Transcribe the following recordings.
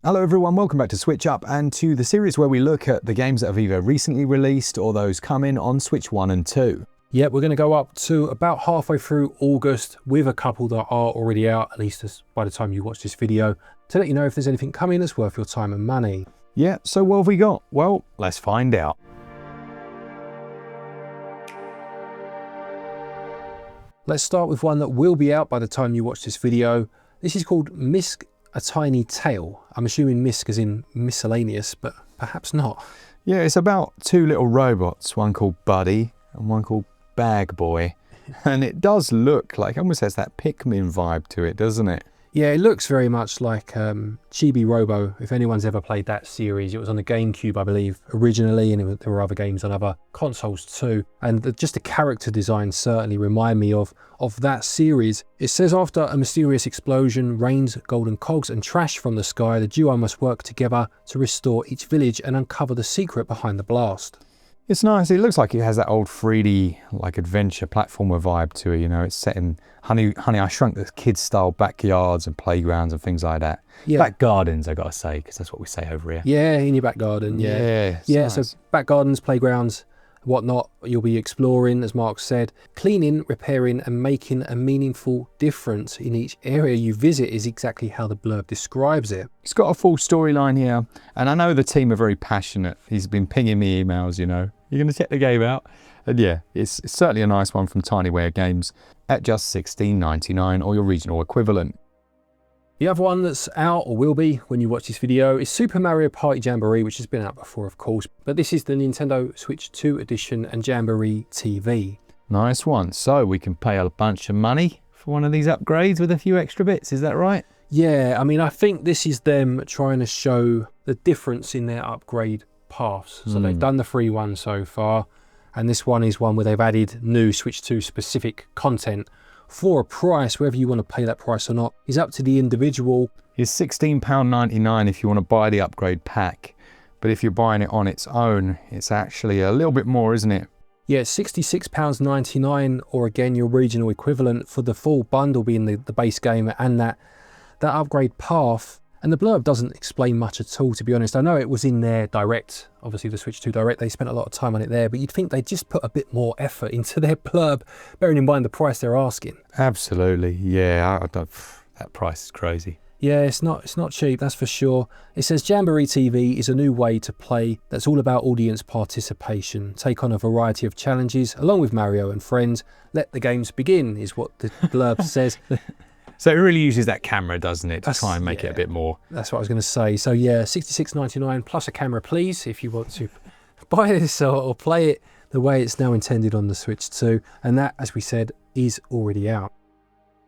Hello everyone, welcome back to SwitchUp and to the series where we look at the games that have either recently released or those coming on Switch 1 and 2. Yeah, we're going to go up to about halfway through August with a couple that are already out, at least by the time you watch this video, to let you know if there's anything coming that's worth your time and money. Yeah, so what have we got? Well, let's find out. Let's start with one that will be out by the time you watch this video. This is called Misc, A Tiny Tale. I'm assuming Misc as in miscellaneous, but perhaps not. Yeah, it's about two little robots, one called Buddy and one called Bag Boy. And it does look like, almost has that Pikmin vibe to it, doesn't it? Yeah, it looks very much like Chibi Robo, if anyone's ever played that series. It was on the GameCube, I believe, originally, and there were other games on other consoles too. And just the character design certainly remind me of that series. It says, after a mysterious explosion rains golden cogs and trash from the sky, the duo must work together to restore each village and uncover the secret behind the blast. It's nice. It looks like it has that old 3D like adventure platformer vibe to it. You know, it's set in Honey, I Shrunk the Kids style backyards and playgrounds and things like that. Yeah. Back gardens, I gotta say, because that's what we say over here. Yeah, in your back garden. Yeah, nice. So back gardens, playgrounds, whatnot, you'll be exploring, as Mark said. Cleaning, repairing and making a meaningful difference in each area you visit is exactly how the blurb describes it. It's got a full storyline here, and I know the team are very passionate. He's been pinging me emails, you know. You're going to check the game out? And yeah, it's certainly a nice one from Tinyware Games at just $16.99 or your regional equivalent. The other one that's out, or will be when you watch this video, is Super Mario Party Jamboree, which has been out before, of course, but this is the Nintendo Switch 2 edition and Jamboree TV. Nice one. So we can pay a bunch of money for one of these upgrades with a few extra bits, is that right? Yeah, I mean, I think this is them trying to show the difference in their upgrade paths. So they've done the free one so far, and this one is one where they've added new Switch 2 specific content for a price. Whether you want to pay that price or not is up to the individual. It's £16.99 if you want to buy the upgrade pack, but if you're buying it on its own, it's actually a little bit more, isn't it? Yeah, it's £66.99, or again your regional equivalent, for the full bundle being the base game and that upgrade path. And the blurb doesn't explain much at all, to be honest. I know it was in their Direct, obviously the Switch 2 Direct, they spent a lot of time on it there, but you'd think they'd just put a bit more effort into their blurb, bearing in mind the price they're asking. Absolutely, yeah, that price is crazy. Yeah, it's not cheap, that's for sure. It says Jamboree TV is a new way to play that's all about audience participation. Take on a variety of challenges, along with Mario and friends. Let the games begin, is what the blurb says. So it really uses that camera, doesn't it, to try and make it a bit more. That's what I was going to say. So yeah, $66.99 plus a camera, please, if you want to buy this or play it the way it's now intended on the Switch 2. And that, as we said, is already out.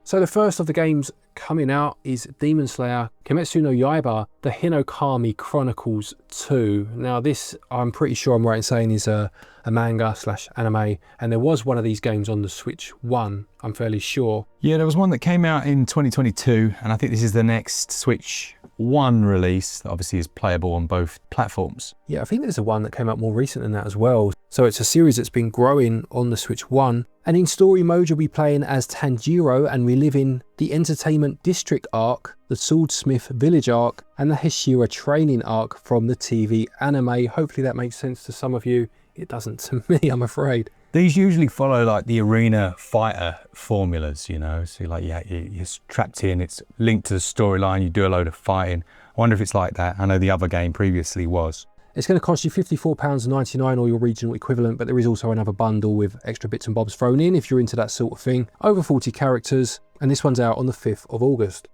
So the first of the games coming out is Demon Slayer Kimetsu no Yaiba, the Hinokami Chronicles 2. Now this, I'm pretty sure I'm right in saying, is a manga / anime, and there was one of these games on the Switch 1, I'm fairly sure. Yeah, there was one that came out in 2022, and I think this is the next Switch 1 release that obviously is playable on both platforms. Yeah, I think there's a one that came out more recent than that as well. So it's a series that's been growing on the Switch 1. And in story mode, you'll be playing as Tanjiro and reliving the Entertainment District arc, the Swordsmith Village arc, and the Hashira training arc from the TV anime. Hopefully that makes sense to some of you. It doesn't to me, I'm afraid. These usually follow like the arena fighter formulas, you know. So like, yeah, you're trapped in, it's linked to the storyline, you do a load of fighting. I wonder if it's like that. I know the other game previously was. It's going to cost you £54.99 or your regional equivalent, but there is also another bundle with extra bits and bobs thrown in if you're into that sort of thing. Over 40 characters, and this one's out on the 5th of August.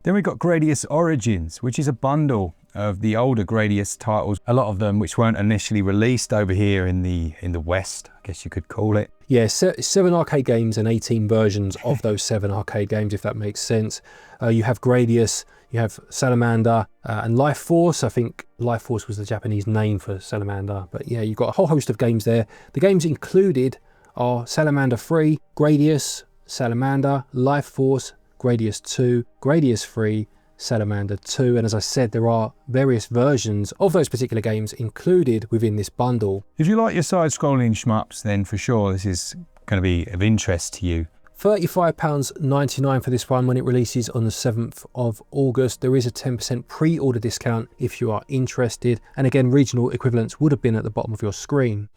Then we've got Gradius Origins, which is a bundle of the older Gradius titles, a lot of them which weren't initially released over here in the West, I guess you could call it. Yeah, 7 arcade games and 18 versions of those 7 arcade games, if that makes sense. You have Gradius, you have Salamander and Life Force. I think Life Force was the Japanese name for Salamander, but yeah, you've got a whole host of games there. The games included are Salamander 3, Gradius, Salamander, Life Force, Gradius 2, Gradius 3, Salamander 2, and as I said, there are various versions of those particular games included within this bundle. If you like your side-scrolling shmups, then for sure this is going to be of interest to you. £35.99 for this one when it releases on the 7th of August. There is a 10% pre-order discount if you are interested. And again, regional equivalents would have been at the bottom of your screen.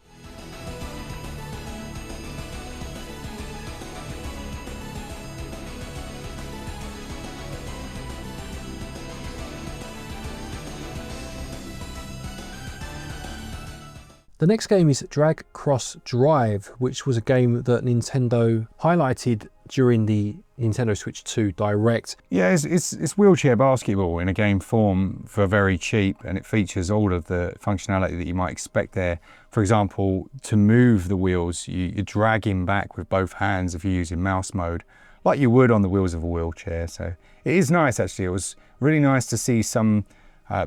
The next game is Drag Cross Drive, which was a game that Nintendo highlighted during the Nintendo Switch 2 Direct. Yeah, it's wheelchair basketball in a game form for very cheap, and it features all of the functionality that you might expect there. For example, to move the wheels, you drag him back with both hands if you're using mouse mode, like you would on the wheels of a wheelchair. So it is nice, actually. It was really nice to see some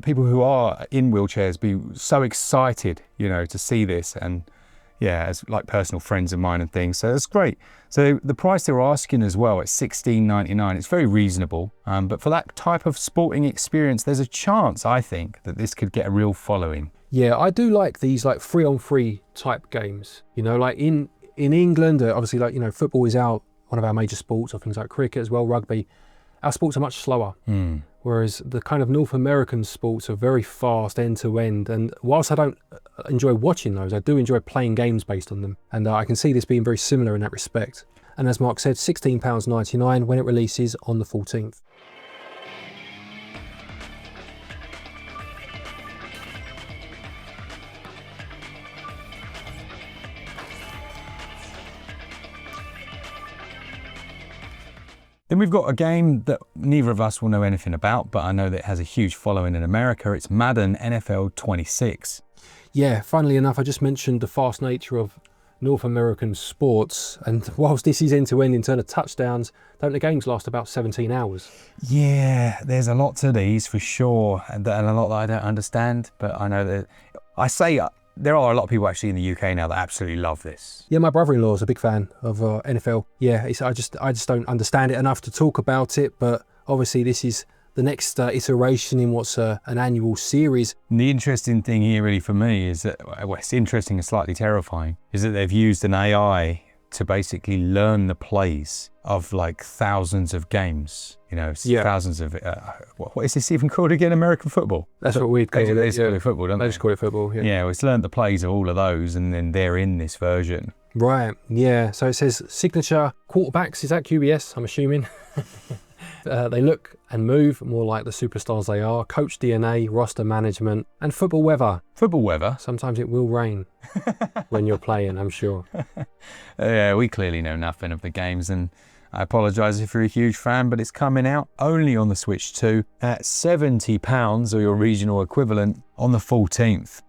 people who are in wheelchairs be so excited, you know, to see this, and yeah, as like personal friends of mine and things. So it's great. So the price they were asking as well at $16.99, it's very reasonable. But for that type of sporting experience, there's a chance, I think, that this could get a real following. Yeah, I do like these like 3-on-3 type games. You know, like in England, obviously, like, you know, football is one of our major sports, or things like cricket as well, rugby. Our sports are much slower. Whereas the kind of North American sports are very fast end to end. And whilst I don't enjoy watching those, I do enjoy playing games based on them. And I can see this being very similar in that respect. And as Mark said, £16.99 when it releases on the 14th. Then we've got a game that neither of us will know anything about, but I know that it has a huge following in America. It's Madden NFL 26. Yeah, funnily enough, I just mentioned the fast nature of North American sports, and whilst this is end-to-end in terms of touchdowns, don't the games last about 17 hours? Yeah, there's a lot to these for sure, and a lot that I don't understand, but I know that there are a lot of people actually in the UK now that absolutely love this. Yeah, my brother-in-law is a big fan of NFL. Yeah, I just don't understand it enough to talk about it, but obviously this is the next iteration in what's an annual series. And the interesting thing here really for me is that, well, it's interesting and slightly terrifying, is that they've used an AI to basically learn the plays of like thousands of games, you know, thousands of, what is this even called again? American football? That's what we'd call it. They just call it football, don't they? They just call it football, yeah. Yeah, well, it's learned the plays of all of those, and then they're in this version. Right, yeah. So it says signature quarterbacks. Is that QBS, I'm assuming? They look and move more like the superstars they are. Coach DNA, roster management, and football weather. Football weather? Sometimes it will rain when you're playing, I'm sure. Yeah, we clearly know nothing of the games, and I apologise if you're a huge fan, but it's coming out only on the Switch 2 at £70, or your regional equivalent, on the 14th.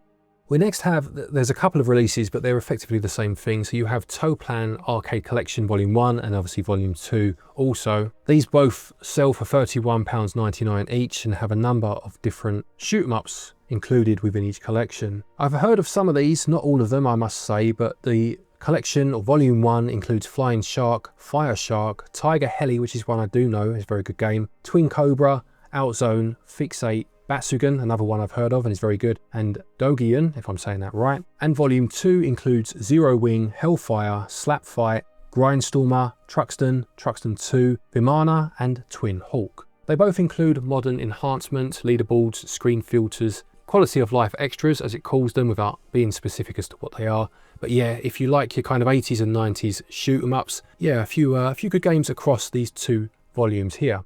We next have, there's a couple of releases, but they're effectively the same thing. So you have Toaplan Arcade Collection Volume 1 and obviously Volume 2 also. These both sell for £31.99 each and have a number of different shoot-'em-ups included within each collection. I've heard of some of these, not all of them I must say, but the collection or Volume 1 includes Flying Shark, Fire Shark, Tiger Heli, which is one I do know, is a very good game, Twin Cobra, Outzone, Fixate, Batsugan, another one I've heard of and is very good, and Dogian, if I'm saying that right. And Volume 2 includes Zero Wing, Hellfire, Slap Fight, Grindstormer, Truxton, Truxton 2, Vimana, and Twin Hawk. They both include modern enhancements, leaderboards, screen filters, quality of life extras, as it calls them, without being specific as to what they are. But yeah, if you like your kind of 80s and 90s shoot 'em ups, yeah, a few good games across these two volumes here.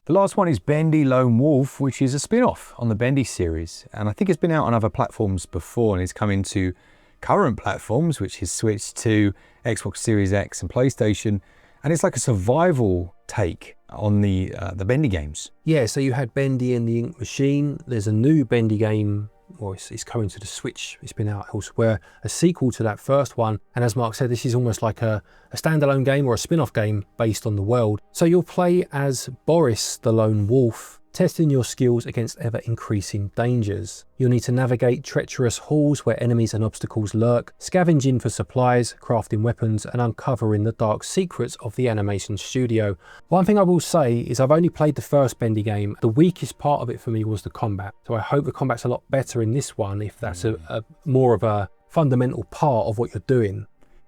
The last one is Bendy Lone Wolf, which is a spin-off on the Bendy series. And I think it's been out on other platforms before, and it's coming to current platforms, which is Switch 2, Xbox Series X and PlayStation. And it's like a survival take on the Bendy games. Yeah, so you had Bendy and the Ink Machine. There's a new Bendy game, or it's coming to the Switch. It's been out elsewhere, a sequel to that first one. And as Mark said, this is almost like a standalone game or a spin-off game based on the world. So you'll play as Boris the Lone Wolf, testing your skills against ever increasing dangers. You'll need to navigate treacherous halls where enemies and obstacles lurk, scavenging for supplies, crafting weapons, and uncovering the dark secrets of the animation studio. One thing I will say is I've only played the first Bendy game. The weakest part of it for me was the combat. So I hope the combat's a lot better in this one if that's a more of a fundamental part of what you're doing.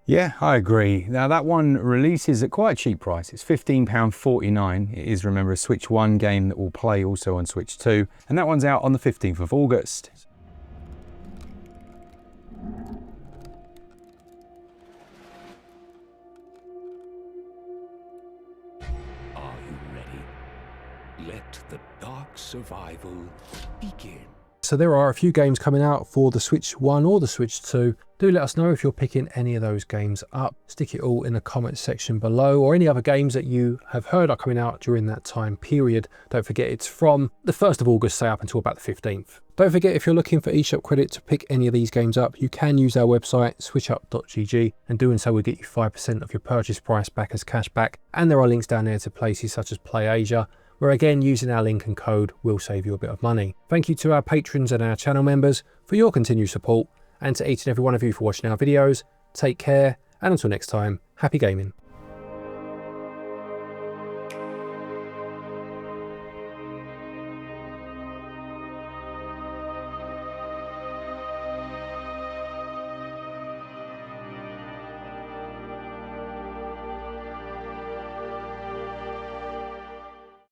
Yeah, I agree. Now that one releases at quite a cheap price. It's £15.49. It is, remember, a Switch 1 game that will play also on Switch 2. And that one's out on the 15th of August. Are you ready? Let the dark survival begin. So there are a few games coming out for the Switch 1 or the Switch 2. Do let us know if you're picking any of those games up. Stick it all in the comments section below, or any other games that you have heard are coming out during that time period. Don't forget it's from the 1st of August, say up until about the 15th. Don't forget, if you're looking for eShop credit to pick any of these games up, you can use our website switchup.gg, and doing so will get you 5% of your purchase price back as cash back. And there are links down there to places such as PlayAsia, where again using our link and code will save you a bit of money. Thank you to our patrons and our channel members for your continued support, and to each and every one of you for watching our videos. Take care, and until next time, happy gaming.